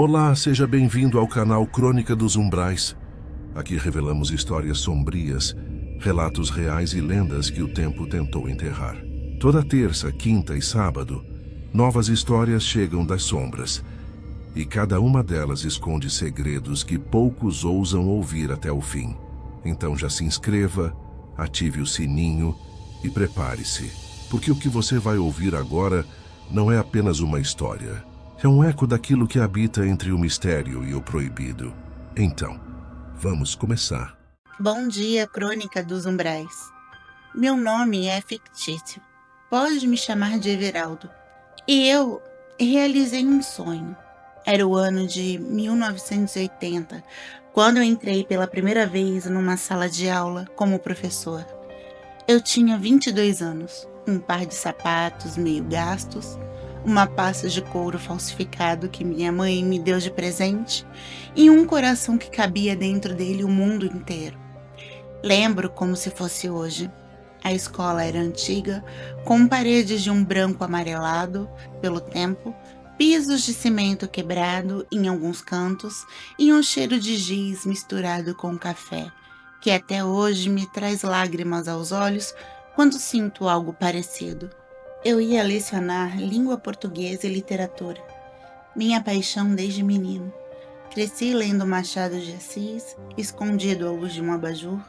Olá, seja bem-vindo ao canal Crônica dos Umbrais. Aqui revelamos histórias sombrias, relatos reais e lendas que o tempo tentou enterrar. Toda terça, quinta e sábado, novas histórias chegam das sombras. E cada uma delas esconde segredos que poucos ousam ouvir até o fim. Então já se inscreva, ative o sininho e prepare-se, porque o que você vai ouvir agora não é apenas uma história. É um eco daquilo que habita entre o mistério e o proibido. Então, vamos começar. Bom dia, Crônica dos Umbrais. Meu nome é fictício. Pode me chamar de Everaldo. E eu realizei um sonho. Era o ano de 1980, quando eu entrei pela primeira vez numa sala de aula como professor. Eu tinha 22 anos, um par de sapatos meio gastos, uma pasta de couro falsificado que minha mãe me deu de presente e um coração que cabia dentro dele o mundo inteiro. Lembro como se fosse hoje. A escola era antiga, com paredes de um branco amarelado pelo tempo, pisos de cimento quebrado em alguns cantos e um cheiro de giz misturado com café, que até hoje me traz lágrimas aos olhos quando sinto algo parecido. Eu ia lecionar língua portuguesa e literatura, minha paixão desde menino. Cresci lendo Machado de Assis, escondido à luz de um abajur,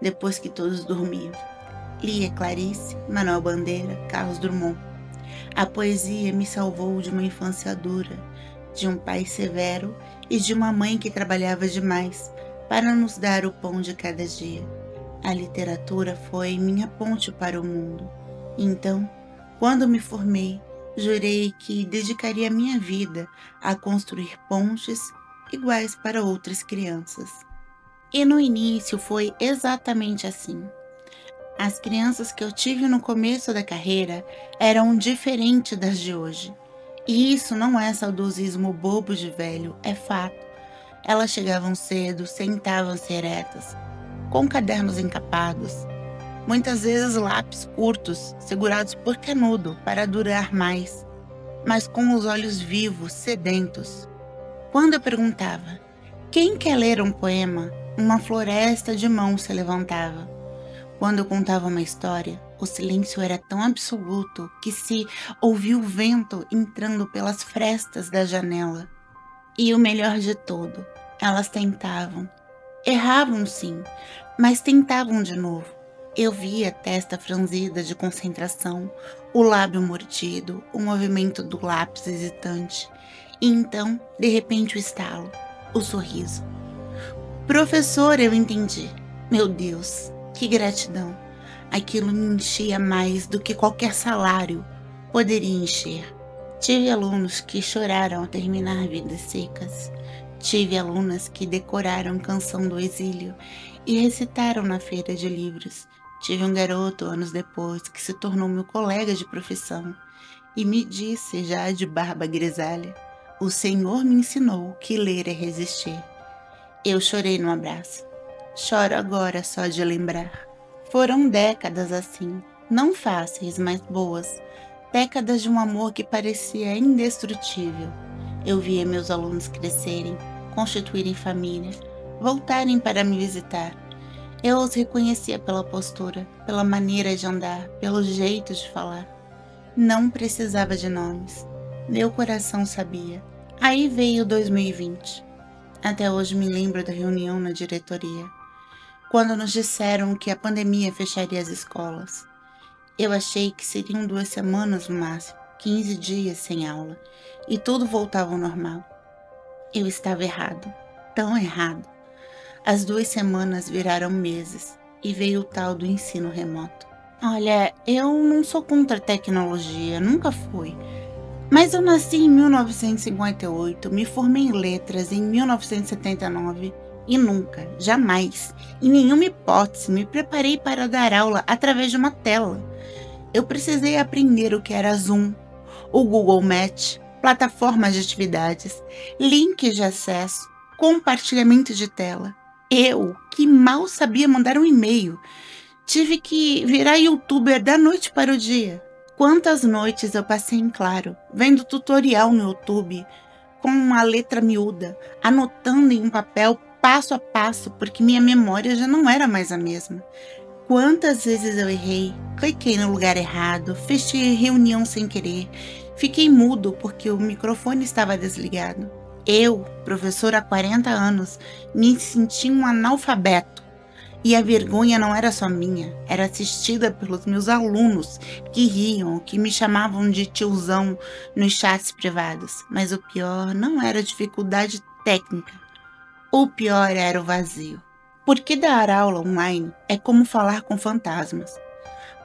depois que todos dormiam. Lia Clarice, Manuel Bandeira, Carlos Drummond. A poesia me salvou de uma infância dura, de um pai severo e de uma mãe que trabalhava demais para nos dar o pão de cada dia. A literatura foi minha ponte para o mundo. Então, quando me formei, jurei que dedicaria minha vida a construir pontes iguais para outras crianças. E no início foi exatamente assim. As crianças que eu tive no começo da carreira eram diferentes das de hoje. E isso não é saudosismo bobo de velho, é fato. Elas chegavam cedo, sentavam-se eretas, com cadernos encapados, muitas vezes lápis curtos, segurados por canudo para durar mais, mas com os olhos vivos, sedentos. Quando eu perguntava, quem quer ler um poema? Uma floresta de mãos se levantava. Quando eu contava uma história, o silêncio era tão absoluto que se ouvia o vento entrando pelas frestas da janela. E o melhor de tudo, elas tentavam. Erravam sim, mas tentavam de novo. Eu via a testa franzida de concentração, o lábio mordido, o movimento do lápis hesitante. E então, de repente, o estalo, o sorriso. Professor, eu entendi. Meu Deus, que gratidão. Aquilo me enchia mais do que qualquer salário poderia encher. Tive alunos que choraram ao terminar Vidas Secas. Tive alunas que decoraram Canção do Exílio e recitaram na feira de livros. Tive um garoto, anos depois, que se tornou meu colega de profissão e me disse, já de barba grisalha, o Senhor me ensinou que ler é resistir. Eu chorei no abraço. Choro agora só de lembrar. Foram décadas assim, não fáceis, mas boas. Décadas de um amor que parecia indestrutível. Eu via meus alunos crescerem, constituírem família, voltarem para me visitar. Eu os reconhecia pela postura, pela maneira de andar, pelo jeito de falar. Não precisava de nomes. Meu coração sabia. Aí veio 2020. Até hoje me lembro da reunião na diretoria, quando nos disseram que a pandemia fecharia as escolas. Eu achei que seriam 2 semanas no máximo, 15 dias sem aula, e tudo voltava ao normal. Eu estava errado, tão errado. As 2 semanas viraram meses e veio o tal do ensino remoto. Olha, eu não sou contra a tecnologia, nunca fui. Mas eu nasci em 1958, me formei em letras em 1979 e nunca, jamais, em nenhuma hipótese, me preparei para dar aula através de uma tela. Eu precisei aprender o que era Zoom, o Google Meet, plataformas de atividades, links de acesso, compartilhamento de tela. Eu, que mal sabia mandar um e-mail, tive que virar youtuber da noite para o dia. Quantas noites eu passei em claro, vendo tutorial no YouTube, com uma letra miúda, anotando em um papel passo a passo, porque minha memória já não era mais a mesma. Quantas vezes eu errei, cliquei no lugar errado, fechei reunião sem querer, fiquei mudo porque o microfone estava desligado. Eu, professora há 40 anos, me senti um analfabeto. E a vergonha não era só minha, era assistida pelos meus alunos, que riam, que me chamavam de tiozão nos chats privados. Mas o pior não era a dificuldade técnica, o pior era o vazio. Porque dar aula online é como falar com fantasmas.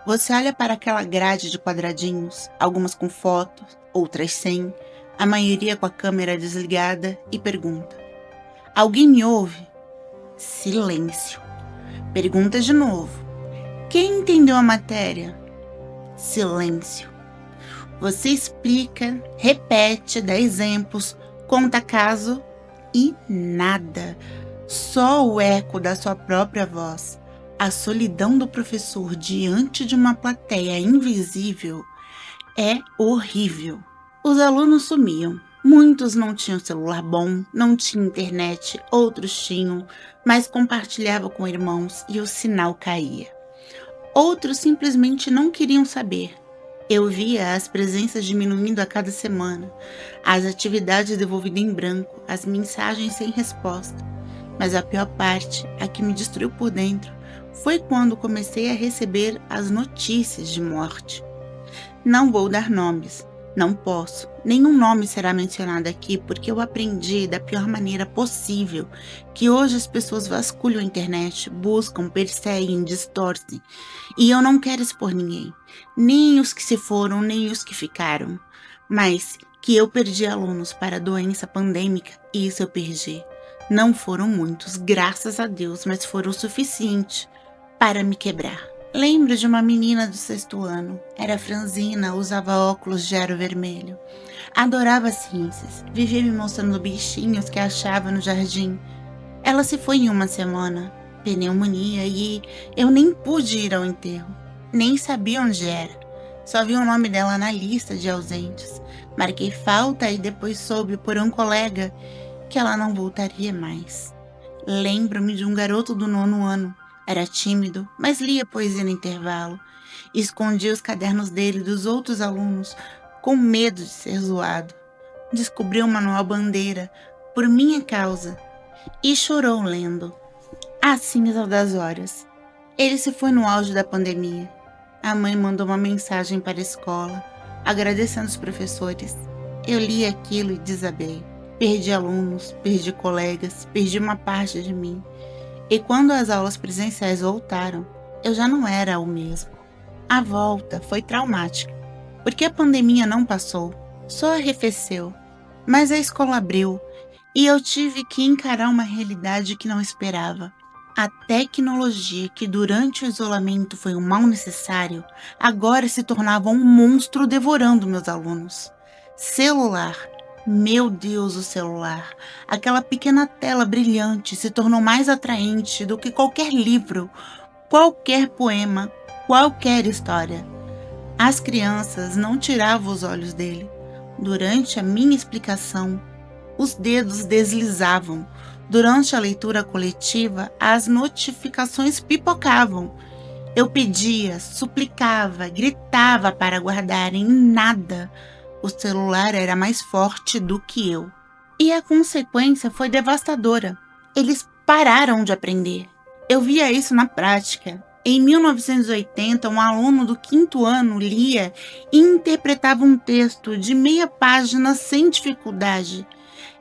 Você olha para aquela grade de quadradinhos, algumas com fotos, outras sem, a maioria com a câmera desligada, e pergunta: alguém me ouve? Silêncio. Pergunta de novo: quem entendeu a matéria? Silêncio. Você explica, repete, dá exemplos, conta caso e nada. Só o eco da sua própria voz. A solidão do professor diante de uma plateia invisível é horrível. Os alunos sumiam. Muitos não tinham celular bom, não tinham internet, outros tinham, mas compartilhavam com irmãos e o sinal caía. Outros simplesmente não queriam saber. Eu via as presenças diminuindo a cada semana, as atividades devolvidas em branco, as mensagens sem resposta. Mas a pior parte, a que me destruiu por dentro, foi quando comecei a receber as notícias de morte. Não vou dar nomes, não posso, nenhum nome será mencionado aqui porque eu aprendi da pior maneira possível que hoje as pessoas vasculham a internet, buscam, perseguem, distorcem. E eu não quero expor ninguém, nem os que se foram, nem os que ficaram. Mas que eu perdi alunos para a doença pandêmica, isso eu perdi. Não foram muitos, graças a Deus, mas foram o suficiente para me quebrar. Lembro de uma menina do 6º ano. Era franzina, usava óculos de aro vermelho. Adorava ciências. Vivia me mostrando bichinhos que achava no jardim. Ela se foi em uma semana. Pneumonia e eu nem pude ir ao enterro. Nem sabia onde era. Só vi o nome dela na lista de ausentes. Marquei falta e depois soube por um colega que ela não voltaria mais. Lembro-me de um garoto do 9º ano. Era tímido, mas lia poesia no intervalo. Escondia os cadernos dele dos outros alunos, com medo de ser zoado. Descobriu o manual Bandeira, por minha causa, e chorou lendo. Assim das horas. Ele se foi no auge da pandemia. A mãe mandou uma mensagem para a escola, agradecendo os professores. Eu li aquilo e desabei. Perdi alunos, perdi colegas, perdi uma parte de mim. E quando as aulas presenciais voltaram, eu já não era o mesmo. A volta foi traumática, porque a pandemia não passou, só arrefeceu. Mas a escola abriu e eu tive que encarar uma realidade que não esperava. A tecnologia, que durante o isolamento foi um mal necessário, agora se tornava um monstro devorando meus alunos. Celular. Meu Deus, o celular. Aquela pequena tela brilhante se tornou mais atraente do que qualquer livro, qualquer poema, qualquer história. As crianças não tiravam os olhos dele. Durante a minha explicação, os dedos deslizavam. Durante a leitura coletiva, as notificações pipocavam. Eu pedia, suplicava, gritava para guardarem nada. O celular era mais forte do que eu. E a consequência foi devastadora. Eles pararam de aprender. Eu via isso na prática. Em 1980, um aluno do 5º ano lia e interpretava um texto de meia página sem dificuldade.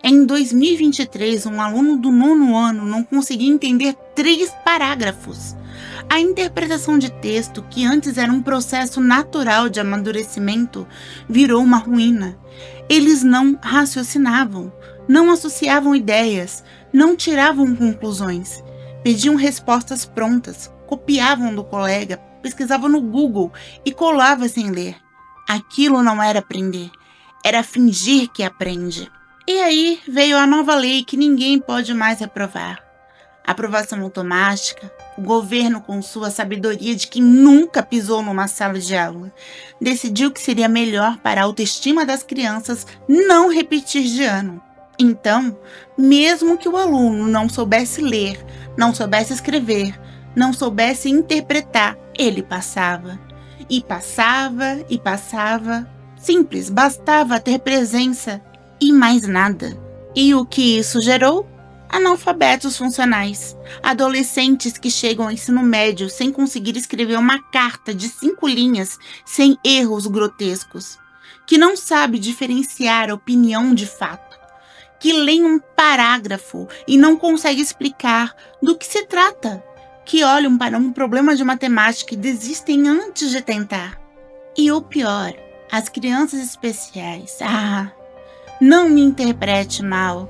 Em 2023, um aluno do 9º ano não conseguia entender 3 parágrafos. A interpretação de texto, que antes era um processo natural de amadurecimento, virou uma ruína. Eles não raciocinavam, não associavam ideias, não tiravam conclusões. Pediam respostas prontas, copiavam do colega, pesquisavam no Google e colavam sem ler. Aquilo não era aprender, era fingir que aprende. E aí veio a nova lei que ninguém pode mais reprovar. Aprovação automática, o governo, com sua sabedoria de quem nunca pisou numa sala de aula, decidiu que seria melhor para a autoestima das crianças não repetir de ano. Então, mesmo que o aluno não soubesse ler, não soubesse escrever, não soubesse interpretar, ele passava. E passava, e passava. Simples, bastava ter presença e mais nada. E o que isso gerou? Analfabetos funcionais. Adolescentes que chegam ao ensino médio sem conseguir escrever uma carta de 5 linhas sem erros grotescos. Que não sabe diferenciar opinião de fato. Que lê um parágrafo e não consegue explicar do que se trata. Que olham para um problema de matemática e desistem antes de tentar. E o pior, as crianças especiais. Não me interprete mal.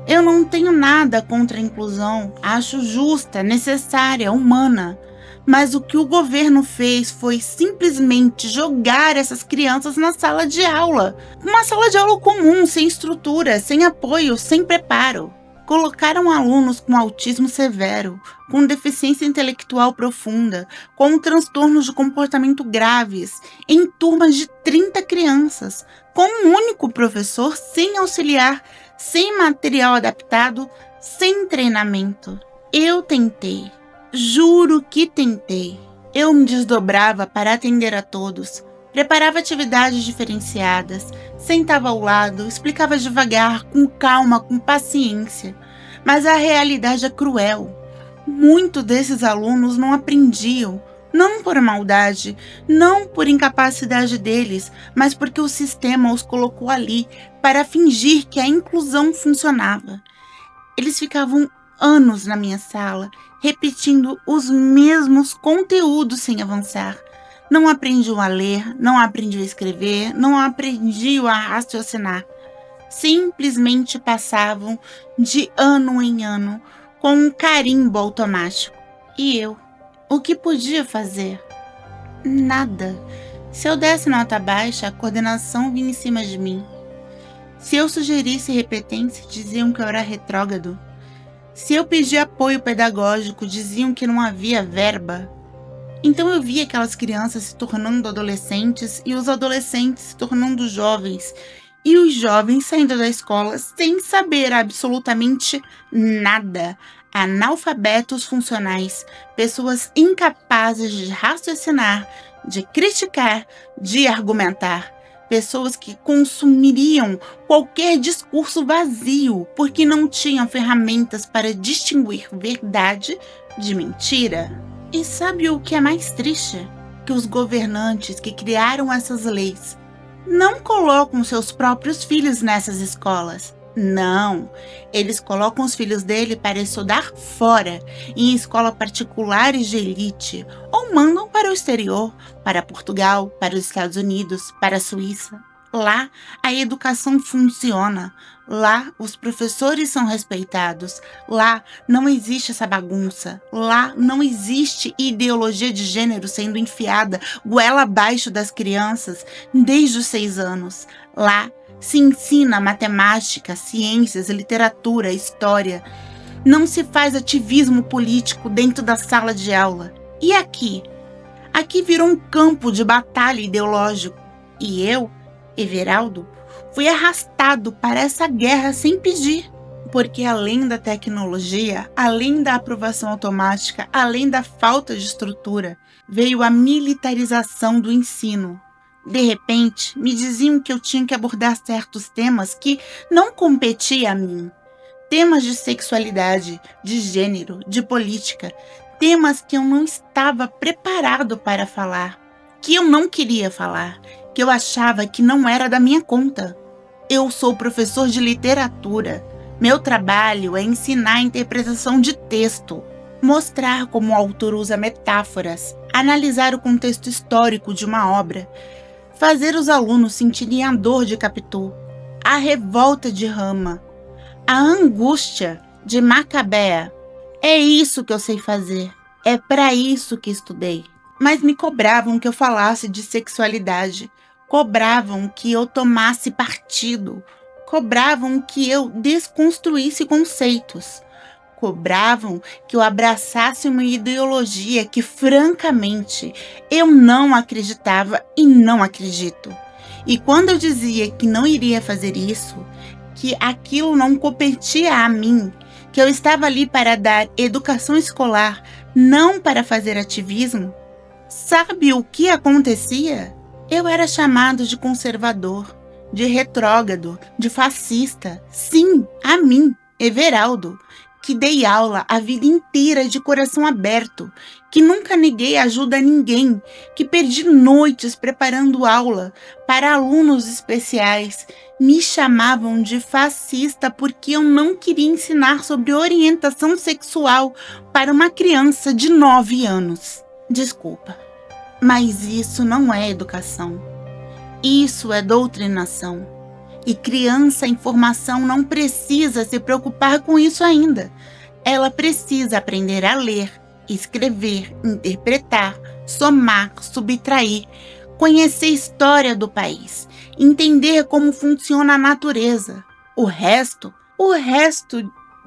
Eu não tenho nada contra a inclusão, acho justa, necessária, humana. Mas o que o governo fez foi simplesmente jogar essas crianças na sala de aula. Uma sala de aula comum, sem estrutura, sem apoio, sem preparo. Colocaram alunos com autismo severo, com deficiência intelectual profunda, com transtornos de comportamento graves, em turmas de 30 crianças, com um único professor, sem auxiliar, sem material adaptado, sem treinamento. Eu tentei. Juro que tentei. Eu me desdobrava para atender a todos, preparava atividades diferenciadas, sentava ao lado, explicava devagar, com calma, com paciência. Mas a realidade é cruel. Muitos desses alunos não aprendiam, não por maldade, não por incapacidade deles, mas porque o sistema os colocou ali para fingir que a inclusão funcionava. Eles ficavam anos na minha sala, repetindo os mesmos conteúdos sem avançar. Não aprendiam a ler, não aprendiam a escrever, não aprendiam a raciocinar. Simplesmente passavam de ano em ano com um carimbo automático. E eu, o que podia fazer? Nada. Se eu desse nota baixa, a coordenação vinha em cima de mim. Se eu sugerisse repetência, diziam que eu era retrógrado. Se eu pedia apoio pedagógico, diziam que não havia verba. Então eu via aquelas crianças se tornando adolescentes e os adolescentes se tornando jovens. E os jovens saindo da escola sem saber absolutamente nada. Analfabetos funcionais, pessoas incapazes de raciocinar, de criticar, de argumentar. Pessoas que consumiriam qualquer discurso vazio porque não tinham ferramentas para distinguir verdade de mentira. E sabe o que é mais triste? Que os governantes que criaram essas leis não colocam seus próprios filhos nessas escolas. Não, eles colocam os filhos dele para estudar fora, em escolas particulares de elite, ou mandam para o exterior, para Portugal, para os Estados Unidos, para a Suíça. Lá, a educação funciona. Lá, os professores são respeitados. Lá, não existe essa bagunça. Lá, não existe ideologia de gênero sendo enfiada goela abaixo das crianças desde os 6 anos. Lá, se ensina matemática, ciências, literatura, história. Não se faz ativismo político dentro da sala de aula. E aqui? Aqui virou um campo de batalha ideológico. E eu, Everaldo, fui arrastado para essa guerra sem pedir. Porque além da tecnologia, além da aprovação automática, além da falta de estrutura, veio a militarização do ensino. De repente, me diziam que eu tinha que abordar certos temas que não competiam a mim. Temas de sexualidade, de gênero, de política. Temas que eu não estava preparado para falar. Que eu não queria falar. Que eu achava que não era da minha conta. Eu sou professor de literatura. Meu trabalho é ensinar a interpretação de texto. Mostrar como o autor usa metáforas. Analisar o contexto histórico de uma obra. Fazer os alunos sentirem a dor de Capitu, a revolta de Rama, a angústia de Macabea. É isso que eu sei fazer. É para isso que estudei. Mas me cobravam que eu falasse de sexualidade. Cobravam que eu tomasse partido. Cobravam que eu desconstruísse conceitos. Cobravam que eu abraçasse uma ideologia que, francamente, eu não acreditava e não acredito. E quando eu dizia que não iria fazer isso, que aquilo não competia a mim, que eu estava ali para dar educação escolar, não para fazer ativismo, sabe o que acontecia? Eu era chamado de conservador, de retrógrado, de fascista. Sim, a mim, Everaldo, que dei aula a vida inteira de coração aberto, que nunca neguei ajuda a ninguém, que perdi noites preparando aula para alunos especiais. Me chamavam de fascista porque eu não queria ensinar sobre orientação sexual para uma criança de 9 anos. Desculpa, mas isso não é educação. Isso é doutrinação. E criança em formação não precisa se preocupar com isso ainda. Ela precisa aprender a ler, escrever, interpretar, somar, subtrair, conhecer a história do país, entender como funciona a natureza. O resto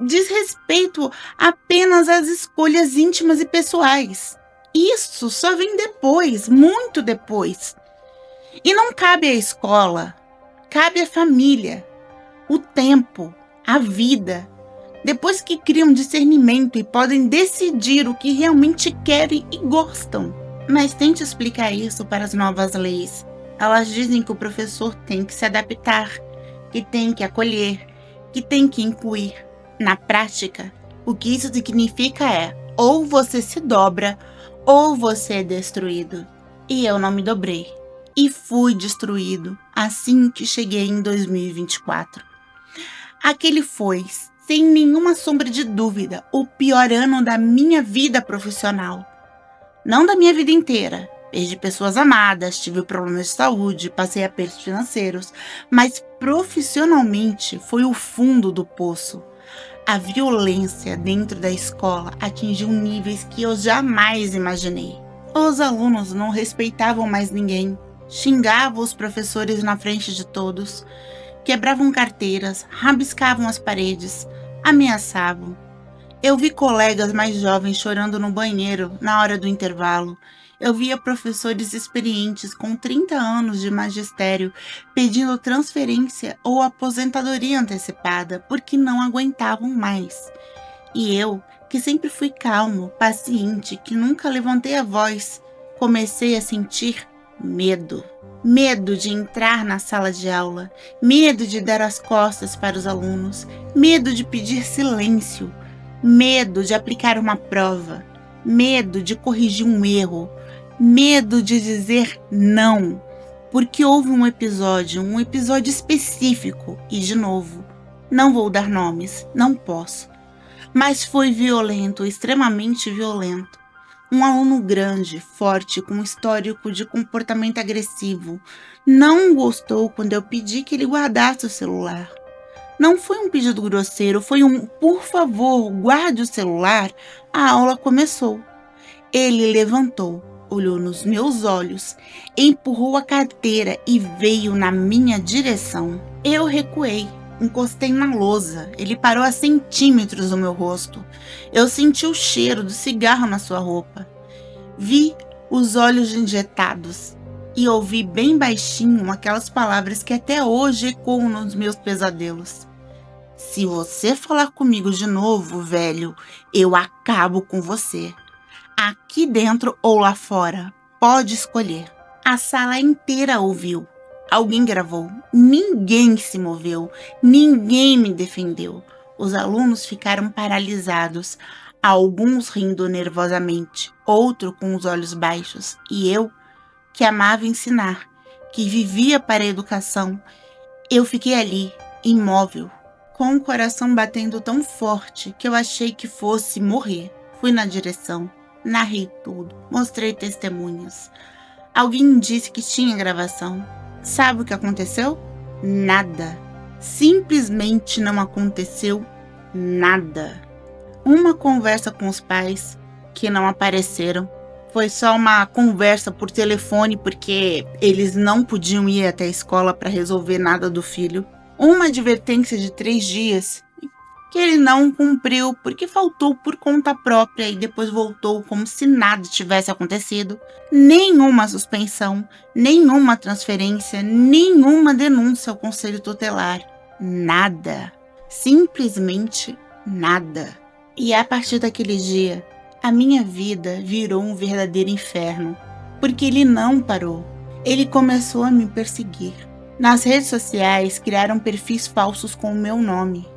diz respeito apenas às escolhas íntimas e pessoais. Isso só vem depois, muito depois. E não cabe à escola, cabe à família, o tempo, a vida. Depois que criam discernimento e podem decidir o que realmente querem e gostam. Mas tente explicar isso para as novas leis. Elas dizem que o professor tem que se adaptar, que tem que acolher, que tem que incluir. Na prática, o que isso significa é: ou você se dobra, ou você é destruído. E eu não me dobrei. E fui destruído assim que cheguei em 2024. Aquele foi, sem nenhuma sombra de dúvida, o pior ano da minha vida profissional. Não da minha vida inteira. Perdi pessoas amadas, tive problemas de saúde, passei apertos financeiros, mas profissionalmente foi o fundo do poço. A violência dentro da escola atingiu níveis que eu jamais imaginei. Os alunos não respeitavam mais ninguém. Xingavam os professores na frente de todos, quebravam carteiras, rabiscavam as paredes, ameaçavam. Eu vi colegas mais jovens chorando no banheiro na hora do intervalo. Eu via professores experientes com 30 anos de magistério pedindo transferência ou aposentadoria antecipada porque não aguentavam mais. E eu, que sempre fui calmo, paciente, que nunca levantei a voz, comecei a sentir medo. Medo de entrar na sala de aula, medo de dar as costas para os alunos, medo de pedir silêncio, medo de aplicar uma prova, medo de corrigir um erro, medo de dizer não, porque houve um episódio específico e, de novo, não vou dar nomes, não posso, mas foi violento, extremamente violento. Um aluno grande, forte, com histórico de comportamento agressivo, não gostou quando eu pedi que ele guardasse o celular. Não foi um pedido grosseiro, foi um "por favor, guarde o celular". A aula começou. Ele levantou, olhou nos meus olhos, empurrou a carteira e veio na minha direção. Eu recuei. Encostei na lousa. Ele parou a centímetros do meu rosto. Eu senti o cheiro do cigarro na sua roupa. Vi os olhos injetados e ouvi bem baixinho aquelas palavras que até hoje ecoam nos meus pesadelos. "Se você falar comigo de novo, velho, eu acabo com você. Aqui dentro ou lá fora, pode escolher." A sala inteira ouviu. Alguém gravou. Ninguém se moveu. Ninguém me defendeu. Os alunos ficaram paralisados, alguns rindo nervosamente, outros com os olhos baixos. E eu, que amava ensinar, que vivia para a educação, eu fiquei ali, imóvel, com o coração batendo tão forte que eu achei que fosse morrer. Fui na direção, narrei tudo, mostrei testemunhas. Alguém disse que tinha gravação. Sabe o que aconteceu? Nada. Simplesmente não aconteceu nada. Uma conversa com os pais que não apareceram. Foi só uma conversa por telefone porque eles não podiam ir até a escola para resolver nada do filho. Uma advertência de 3 dias que ele não cumpriu porque faltou por conta própria e depois voltou como se nada tivesse acontecido. Nenhuma suspensão, nenhuma transferência, nenhuma denúncia ao conselho tutelar. nada. Simplesmente nada. E a partir daquele dia, a minha vida virou um verdadeiro inferno, porque ele não parou. Ele começou a me perseguir. Nas redes sociais, criaram perfis falsos com o meu nome,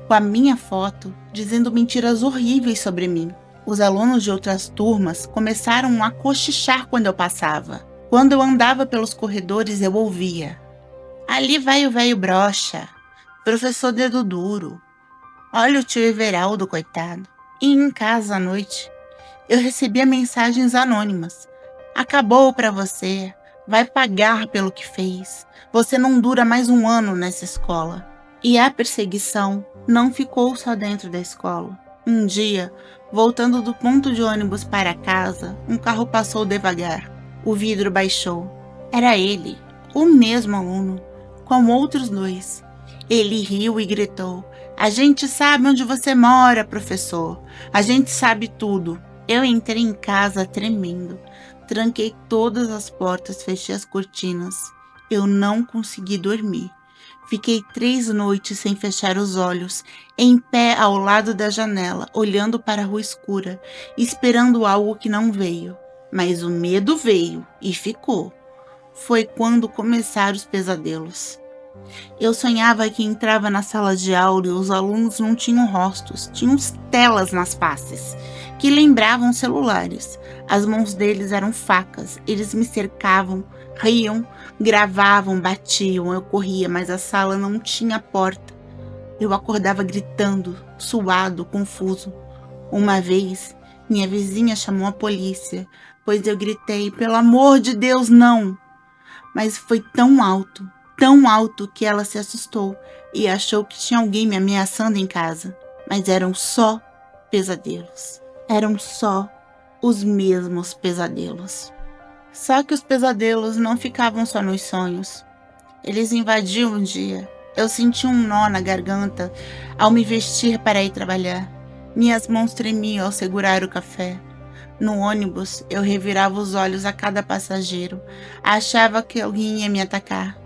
com a minha foto, dizendo mentiras horríveis sobre mim. Os alunos de outras turmas começaram a cochichar quando eu passava. Quando eu andava pelos corredores, eu ouvia: ali vai o velho broxa, professor dedo duro. Olha o tio Everaldo, coitado. E em casa à noite, eu recebia mensagens anônimas. Acabou pra você. Vai pagar pelo que fez. Você não dura mais um ano nessa escola. E a perseguição não ficou só dentro da escola. Um dia, voltando do ponto de ônibus para casa, um carro passou devagar. O vidro baixou. Era ele, o mesmo aluno, com outros dois. Ele riu e gritou: a gente sabe onde você mora, professor. A gente sabe tudo. Eu entrei em casa tremendo. Tranquei todas as portas, fechei as cortinas. Eu não consegui dormir. Fiquei 3 noites sem fechar os olhos, em pé ao lado da janela, olhando para a rua escura, esperando algo que não veio. Mas o medo veio e ficou. Foi quando começaram os pesadelos. Eu sonhava que entrava na sala de aula e os alunos não tinham rostos, tinham telas nas faces, que lembravam celulares. As mãos deles eram facas, eles me cercavam, riam, gravavam, batiam, eu corria, mas a sala não tinha porta. Eu acordava gritando, suado, confuso. Uma vez, minha vizinha chamou a polícia, pois eu gritei: pelo amor de Deus, não! Mas foi tão alto que ela se assustou e achou que tinha alguém me ameaçando em casa. Mas eram só pesadelos. Eram só os mesmos pesadelos. Só que os pesadelos não ficavam só nos sonhos. Eles invadiam o dia. Eu senti um nó na garganta ao me vestir para ir trabalhar. Minhas mãos tremiam ao segurar o café. No ônibus, eu revirava os olhos a cada passageiro. Achava que alguém ia me atacar.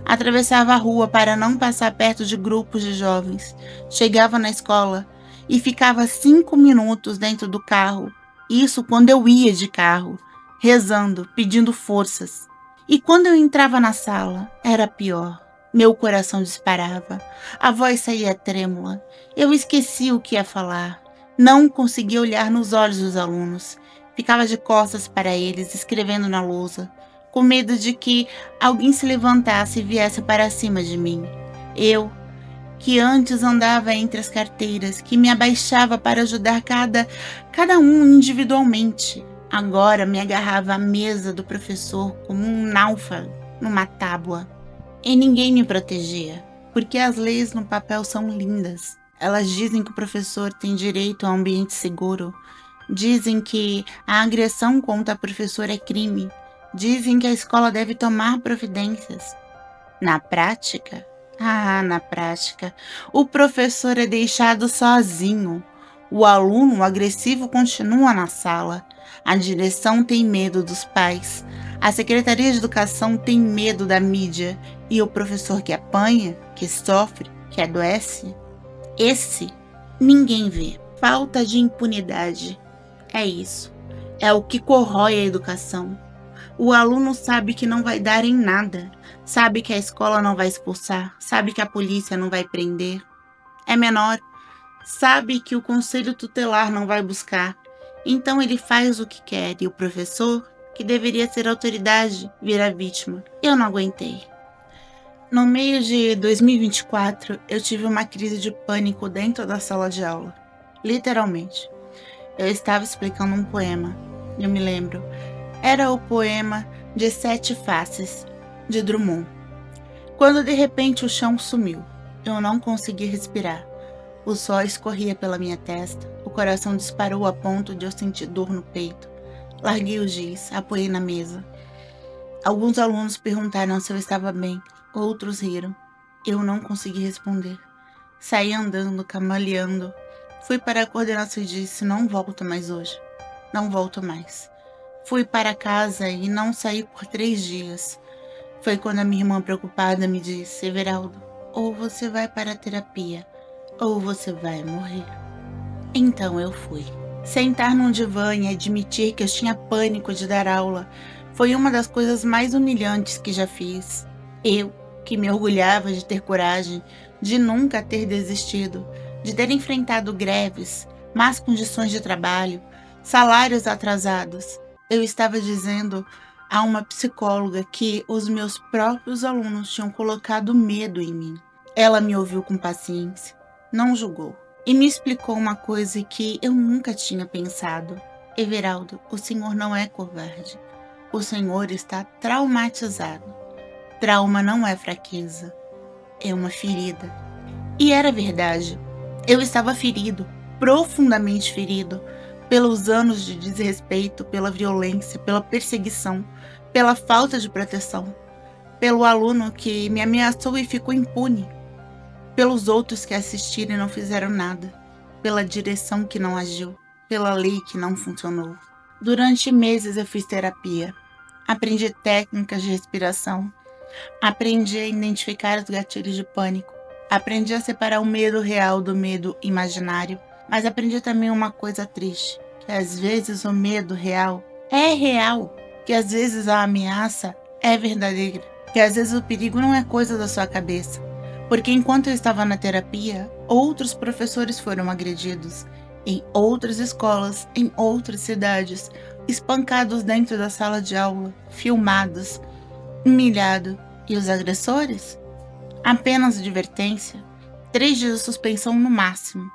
Atravessava a rua para não passar perto de grupos de jovens. Chegava na escola e ficava 5 minutos dentro do carro. Isso quando eu ia de carro, rezando, pedindo forças. E quando eu entrava na sala, era pior. Meu coração disparava. A voz saía trêmula. Eu esqueci o que ia falar. Não conseguia olhar nos olhos dos alunos. Ficava de costas para eles, escrevendo na lousa, com medo de que alguém se levantasse e viesse para cima de mim. Eu, que antes andava entre as carteiras, que me abaixava para ajudar cada um individualmente, agora me agarrava à mesa do professor como um náufrago numa tábua. E ninguém me protegia, porque as leis no papel são lindas. Elas dizem que o professor tem direito a um ambiente seguro. Dizem que a agressão contra a professora é crime. Dizem que a escola deve tomar providências. Na prática, o professor é deixado sozinho. O aluno agressivo continua na sala. A direção tem medo dos pais. A Secretaria de Educação tem medo da mídia. E o professor que apanha, que sofre, que adoece, esse ninguém vê. Falta de impunidade. É isso. É o que corrói a educação. O aluno sabe que não vai dar em nada. Sabe que a escola não vai expulsar. Sabe que a polícia não vai prender. É menor. Sabe que o conselho tutelar não vai buscar. Então ele faz o que quer. E o professor, que deveria ser autoridade, vira vítima. Eu não aguentei. No meio de 2024, eu tive uma crise de pânico dentro da sala de aula. Literalmente. Eu estava explicando um poema. Eu me lembro. Era o poema de 7 Faces, de Drummond. Quando de repente o chão sumiu. Eu não consegui respirar. O suor escorria pela minha testa. O coração disparou a ponto de eu sentir dor no peito. Larguei o giz, apoiei na mesa. Alguns alunos perguntaram se eu estava bem. Outros riram. Eu não consegui responder. Saí andando, cambaleando. Fui para a coordenação e disse: não volto mais hoje. Não volto mais. Fui para casa e não saí por 3 dias. Foi quando a minha irmã preocupada me disse: Everaldo, ou você vai para a terapia, ou você vai morrer. Então eu fui. Sentar num divã e admitir que eu tinha pânico de dar aula foi uma das coisas mais humilhantes que já fiz. Eu, que me orgulhava de ter coragem, de nunca ter desistido, de ter enfrentado greves, más condições de trabalho, salários atrasados. Eu estava dizendo a uma psicóloga que os meus próprios alunos tinham colocado medo em mim. Ela me ouviu com paciência, não julgou. E me explicou uma coisa que eu nunca tinha pensado. Everaldo, o senhor não é covarde. O senhor está traumatizado. Trauma não é fraqueza. É uma ferida. E era verdade. Eu estava ferido, profundamente ferido, pelos anos de desrespeito, pela violência, pela perseguição, pela falta de proteção, pelo aluno que me ameaçou e ficou impune, pelos outros que assistiram e não fizeram nada, pela direção que não agiu, pela lei que não funcionou. Durante meses eu fiz terapia. Aprendi técnicas de respiração. Aprendi a identificar os gatilhos de pânico. Aprendi a separar o medo real do medo imaginário. Mas aprendi também uma coisa triste, que às vezes o medo real é real, que às vezes a ameaça é verdadeira, que às vezes o perigo não é coisa da sua cabeça. Porque enquanto eu estava na terapia, outros professores foram agredidos, em outras escolas, em outras cidades, espancados dentro da sala de aula, filmados, humilhados. E os agressores? Apenas advertência, 3 dias de suspensão no máximo,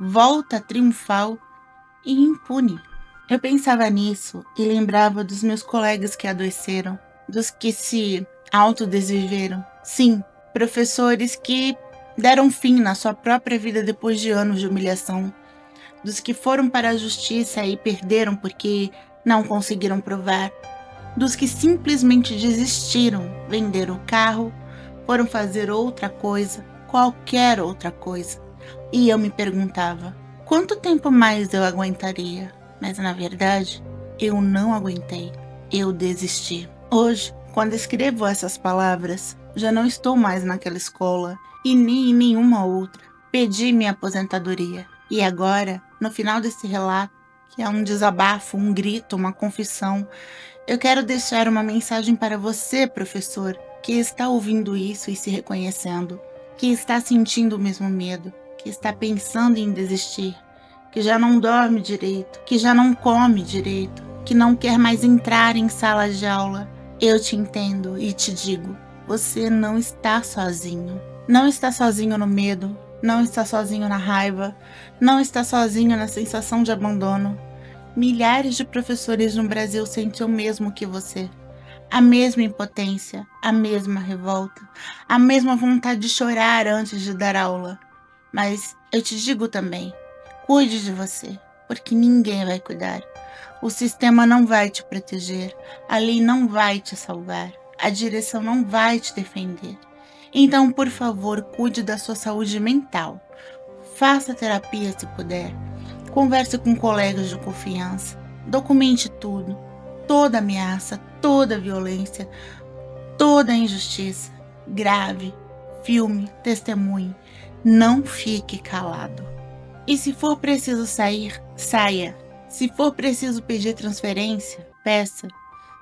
volta triunfal e impune. Eu pensava nisso e lembrava dos meus colegas que adoeceram, dos que se autodesviveram. Sim, professores que deram fim na sua própria vida depois de anos de humilhação, dos que foram para a justiça e perderam porque não conseguiram provar, dos que simplesmente desistiram, venderam o carro, foram fazer outra coisa, qualquer outra coisa. E eu me perguntava, quanto tempo mais eu aguentaria? Mas na verdade, eu não aguentei, eu desisti. Hoje, quando escrevo essas palavras, já não estou mais naquela escola e nem em nenhuma outra. Pedi minha aposentadoria. E agora, no final desse relato, que é um desabafo, um grito, uma confissão, eu quero deixar uma mensagem para você, professor, que está ouvindo isso e se reconhecendo, que está sentindo o mesmo medo, que está pensando em desistir, que já não dorme direito, que já não come direito, que não quer mais entrar em sala de aula. Eu te entendo e te digo, você não está sozinho. Não está sozinho no medo, não está sozinho na raiva, não está sozinho na sensação de abandono. Milhares de professores no Brasil sentem o mesmo que você. A mesma impotência, a mesma revolta, a mesma vontade de chorar antes de dar aula. Mas eu te digo também, cuide de você, porque ninguém vai cuidar. O sistema não vai te proteger, a lei não vai te salvar, a direção não vai te defender. Então, por favor, cuide da sua saúde mental. Faça terapia se puder. Converse com colegas de confiança. Documente tudo. Toda ameaça, toda violência, toda injustiça. Grave, filme, testemunhe. Não fique calado. E se for preciso sair, saia. Se for preciso pedir transferência, peça.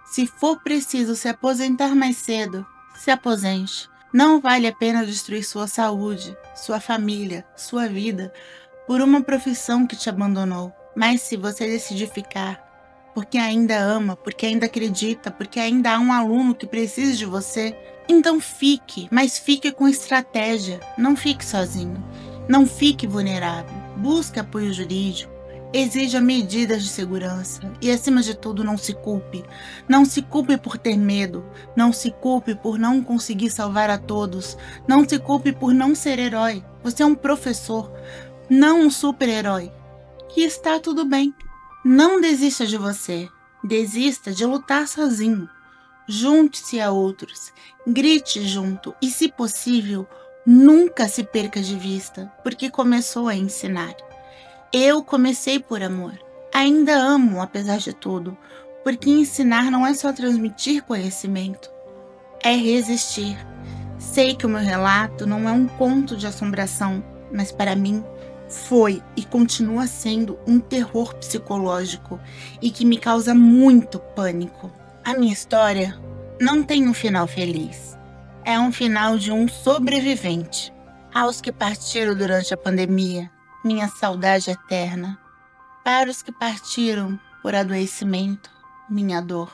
Se for preciso se aposentar mais cedo, se aposente. Não vale a pena destruir sua saúde, sua família, sua vida por uma profissão que te abandonou. Mas se você decidir ficar, porque ainda ama, porque ainda acredita, porque ainda há um aluno que precisa de você, então fique, mas fique com estratégia. Não fique sozinho. Não fique vulnerável. Busque apoio jurídico. Exija medidas de segurança e, acima de tudo, não se culpe. Não se culpe por ter medo. Não se culpe por não conseguir salvar a todos. Não se culpe por não ser herói. Você é um professor, não um super-herói. E está tudo bem. Não desista de você. Desista de lutar sozinho. Junte-se a outros. Grite junto e, se possível, nunca se perca de vista, porque começou a ensinar. Eu comecei por amor. Ainda amo, apesar de tudo, porque ensinar não é só transmitir conhecimento, é resistir. Sei que o meu relato não é um conto de assombração, mas para mim foi e continua sendo um terror psicológico e que me causa muito pânico. A minha história não tem um final feliz. É um final de um sobrevivente. Aos que partiram durante a pandemia, minha saudade eterna. Para os que partiram por adoecimento, minha dor.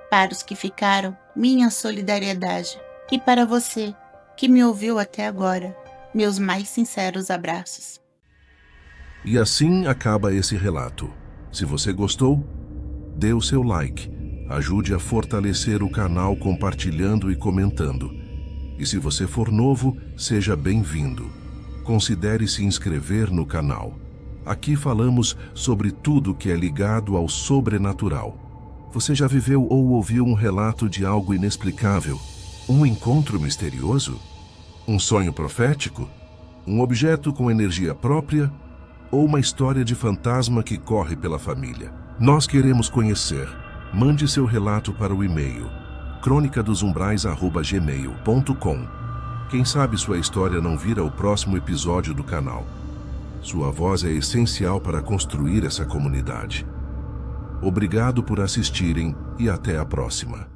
Para os que ficaram, minha solidariedade. E para você, que me ouviu até agora, meus mais sinceros abraços. E assim acaba esse relato. Se você gostou, dê o seu like. Ajude a fortalecer o canal compartilhando e comentando. E se você for novo, seja bem-vindo. Considere se inscrever no canal. Aqui falamos sobre tudo que é ligado ao sobrenatural. Você já viveu ou ouviu um relato de algo inexplicável? Um encontro misterioso? Um sonho profético? Um objeto com energia própria? Ou uma história de fantasma que corre pela família? Nós queremos conhecer. Mande seu relato para o e-mail cronicadosumbraes@gmail.com. Quem sabe sua história não vira o próximo episódio do canal. Sua voz é essencial para construir essa comunidade. Obrigado por assistirem e até a próxima.